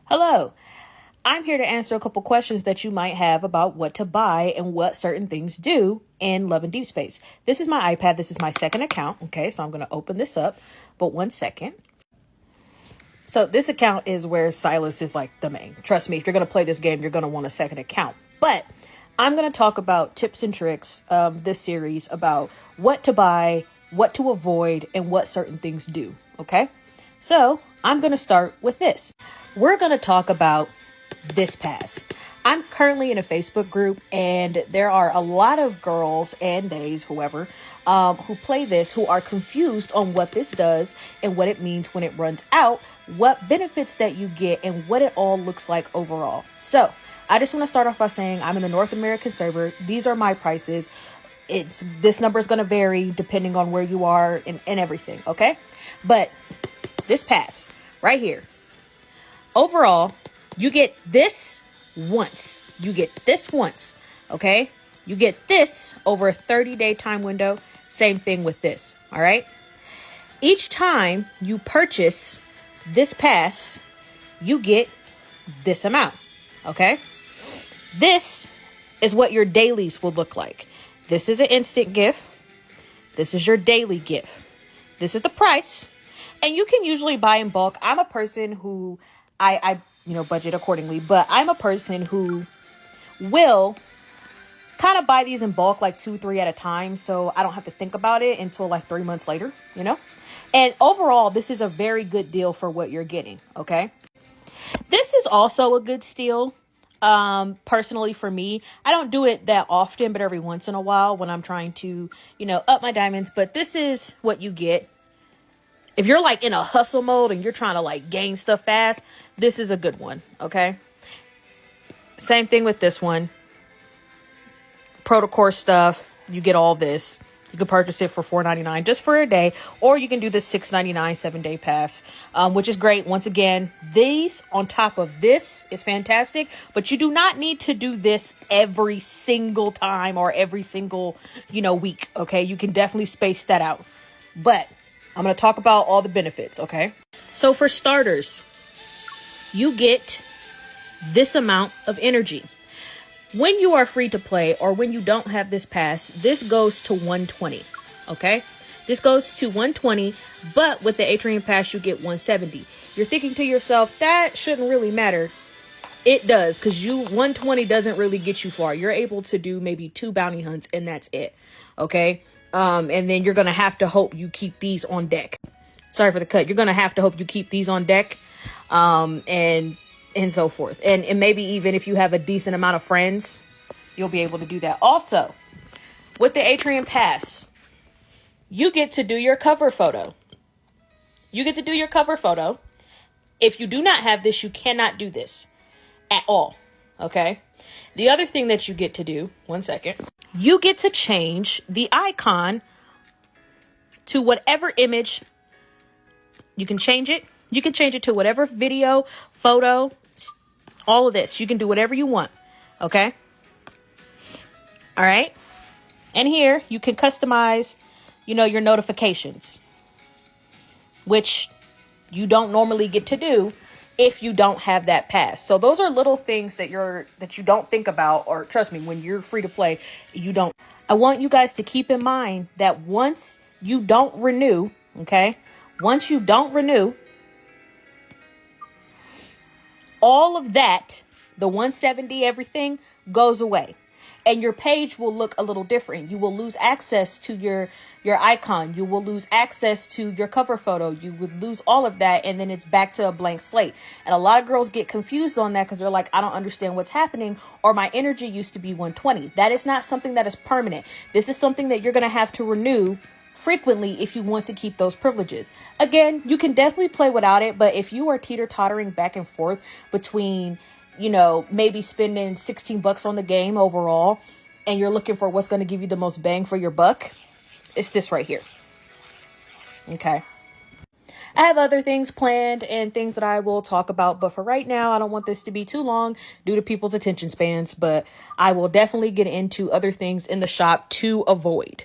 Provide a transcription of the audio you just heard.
Hello, I'm here to answer a couple questions that you might have about what to buy and what certain things do in Love and DeepSpace. This is my iPad. This is my second account. Okay, so I'm going to open this up, but 1 second. So this account is where Silas is like the main. Trust me, if you're going to play this game, you're going to want a second account. But I'm going to talk about tips and tricks this series about what to buy, what to avoid, and what certain things do. Okay, so I'm going to start with this. We're going to talk about this pass. I'm currently in a Facebook group, and there are a lot of girls and days, whoever, who play this, who are confused on what this does and what it means when it runs out, what benefits that you get, and what it all looks like overall. So I just want to start off by saying I'm in a North American server. These are my prices. This number is going to vary depending on where you are and everything. Okay. But this pass right here, overall, you get this once. You get this once. Okay. You get this over a 30-day time window. Same thing with this. All right. Each time you purchase this pass, you get this amount. Okay. This is what your dailies will look like. This is an instant gift. This is your daily gift. This is the price. And you can usually buy in bulk. I'm a person who I budget accordingly, but I'm a person who will kind of buy these in bulk, like 2-3 at a time. So I don't have to think about it until like 3 months later, and overall, this is a very good deal for what you're getting. Okay. This is also a good steal. Personally for me, I don't do it that often, but every once in a while when I'm trying to, up my diamonds, but this is what you get. If you're like in a hustle mode and you're trying to like gain stuff fast, this is a good one. Okay. Same thing with this one. Protocol stuff. You get all this. You can purchase it for $4.99 just for a day, or you can do the $6.99 7-day pass, which is great. Once again, these on top of this is fantastic, but you do not need to do this every single time or every single, week. Okay. You can definitely space that out, but I'm going to talk about all the benefits. Okay. So for starters, you get this amount of energy. When you are free to play or when you don't have this pass, this goes to 120. Okay. This goes to 120, but with the Atrium pass, you get 170. You're thinking to yourself, that shouldn't really matter. It does, because 120 doesn't really get you far. You're able to do maybe 2 bounty hunts and that's it. Okay. And then you're going to have to hope you keep these on deck. Sorry for the cut. You're going to have to hope you keep these on deck. And so forth. And maybe even if you have a decent amount of friends, you'll be able to do that. Also, with the Atrium Pass, you get to do your cover photo. You get to do your cover photo. If you do not have this, you cannot do this at all. Okay. The other thing that you get to do, 1 second, you get to change the icon to whatever image. You can change it. You can change it to whatever video, photo, all of this. You can do whatever you want. Okay. All right. And here you can customize, your notifications, which you don't normally get to do if you don't have that pass. So those are little things that you don't think about, or trust me, when you're free to play, you don't. I want you guys to keep in mind that once you don't renew, okay, once you don't renew, all of that, the 170, everything goes away. And your page will look a little different. You will lose access to your icon. You will lose access to your cover photo. You would lose all of that. And then it's back to a blank slate. And a lot of girls get confused on that because they're like, I don't understand what's happening. Or my energy used to be 120. That is not something that is permanent. This is something that you're going to have to renew frequently if you want to keep those privileges. Again, you can definitely play without it, but if you are teeter-tottering back and forth between, maybe spending $16 on the game overall, and you're looking for what's going to give you the most bang for your buck, it's this right here. Okay. I have other things planned and things that I will talk about, but for right now, I don't want this to be too long due to people's attention spans, but I will definitely get into other things in the shop to avoid.